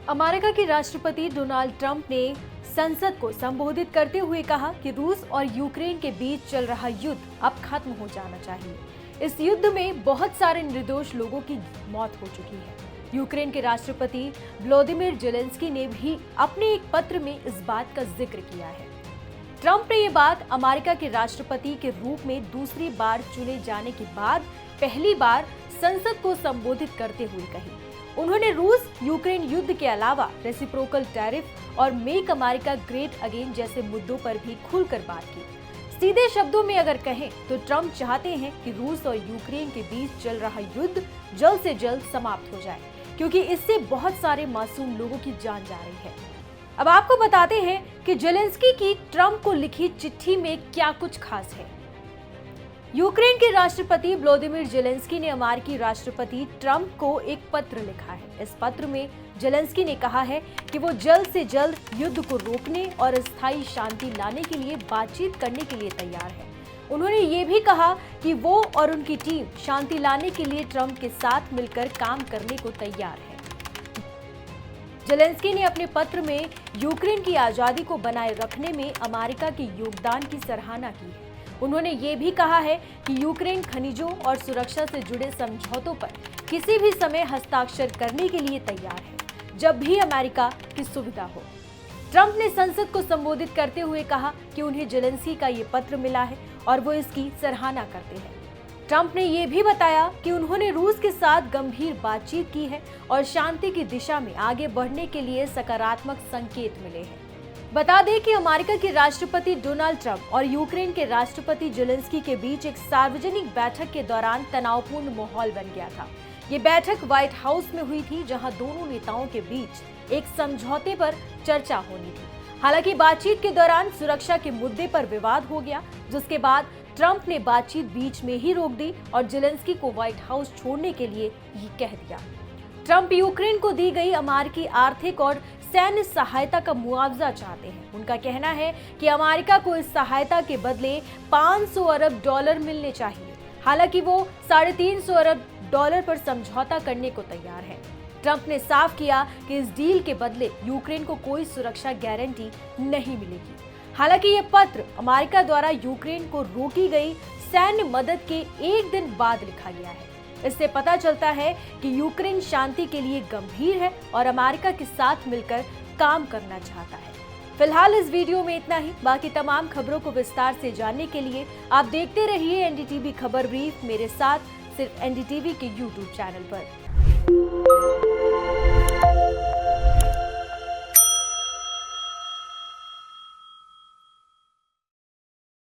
America के राष्ट्रपति Donald Trump ने संसद को संबोधित करते हुए कहा कि रूस और यूक्रेन के बीच चल रहा युद्ध अब खत्म हो जाना चाहिए। इस युद्ध में बहुत सारे निर्दोष लोगों की मौत हो चुकी है। यूक्रेन के राष्ट्रपति व्लादिमीर जेलेंस्की ने भी अपने एक पत्र में इस बात का जिक्र किया है। ट्रंप ने ये बात अमेरिका के राष्ट्रपति के रूप में दूसरी बार चुने जाने के बाद पहली बार संसद को संबोधित करते हुए कही। उन्होंने रूस यूक्रेन युद्ध के अलावा रेसिप्रोकल टैरिफ और मेक अमेरिका ग्रेट अगेन जैसे मुद्दों पर भी खुलकर बात की। सीधे शब्दों में अगर कहें तो ट्रंप चाहते हैं कि रूस और यूक्रेन के बीच चल रहा युद्ध जल्द से जल्द समाप्त हो जाए, क्योंकि इससे बहुत सारे मासूम लोगों की जान जा रही है। अब आपको बताते हैं कि जेलेंस्की की ट्रंप को लिखी चिट्ठी में क्या कुछ खास है। यूक्रेन के राष्ट्रपति व्लादिमीर जेलेंस्की ने अमेरिकी राष्ट्रपति ट्रंप को एक पत्र लिखा है। इस पत्र में जेलेंस्की ने कहा है कि वो जल्द से जल्द युद्ध को रोकने और स्थायी शांति लाने के लिए बातचीत करने के लिए तैयार है। उन्होंने ये भी कहा कि वो और उनकी टीम शांति लाने के लिए ट्रंप के साथ मिलकर काम करने को तैयार है। जेलेंस्की ने अपने पत्र में यूक्रेन की आजादी को बनाए रखने में अमेरिका के योगदान की सराहना की है। उन्होंने ये भी कहा है कि यूक्रेन खनिजों और सुरक्षा से जुड़े समझौतों पर किसी भी समय हस्ताक्षर करने के लिए तैयार है, जब भी अमेरिका की सुविधा हो। ट्रंप ने संसद को संबोधित करते हुए कहा कि उन्हें जेलेंस्की का ये पत्र मिला है और वो इसकी सराहना करते हैं। ट्रंप ने ये भी बताया कि उन्होंने रूस के साथ गंभीर बातचीत की है और शांति की दिशा में आगे बढ़ने के लिए सकारात्मक संकेत मिले हैं। बता दें कि अमेरिका के राष्ट्रपति डोनाल्ड ट्रंप और यूक्रेन के राष्ट्रपति जेलेंस्की के बीच एक सार्वजनिक बैठक के दौरान तनावपूर्ण माहौल बन गया था। ये बैठक व्हाइट हाउस में हुई थी, जहां दोनों नेताओं के बीच एक समझौते पर चर्चा होनी थी। हालांकि बातचीत के दौरान सुरक्षा के मुद्दे पर विवाद हो गया, जिसके बाद ट्रंप ने बातचीत बीच में ही रोक दी और जेलेंस्की को व्हाइट हाउस छोड़ने के लिए ये कह दिया। ट्रंप यूक्रेन को दी गई अमेरिकी आर्थिक और सैन्य सहायता का मुआवजा चाहते हैं। उनका कहना है कि अमेरिका को इस सहायता के बदले 500 अरब डॉलर मिलने चाहिए। हालांकि वो 350 अरब डॉलर पर समझौता करने को तैयार है। ट्रंप ने साफ किया कि इस डील के बदले यूक्रेन को कोई सुरक्षा गारंटी नहीं मिलेगी। हालांकि ये पत्र अमेरिका द्वारा यूक्रेन को रोकी गई सैन्य मदद के एक दिन बाद लिखा गया है। इससे पता चलता है कि यूक्रेन शांति के लिए गंभीर है और अमेरिका के साथ मिलकर काम करना चाहता है। फिलहाल इस वीडियो में इतना ही। बाकी तमाम खबरों को विस्तार से जानने के लिए आप देखते रहिए एनडीटीवी खबर ब्रीफ, मेरे साथ सिर्फ एनडीटीवी के यूट्यूब चैनल पर।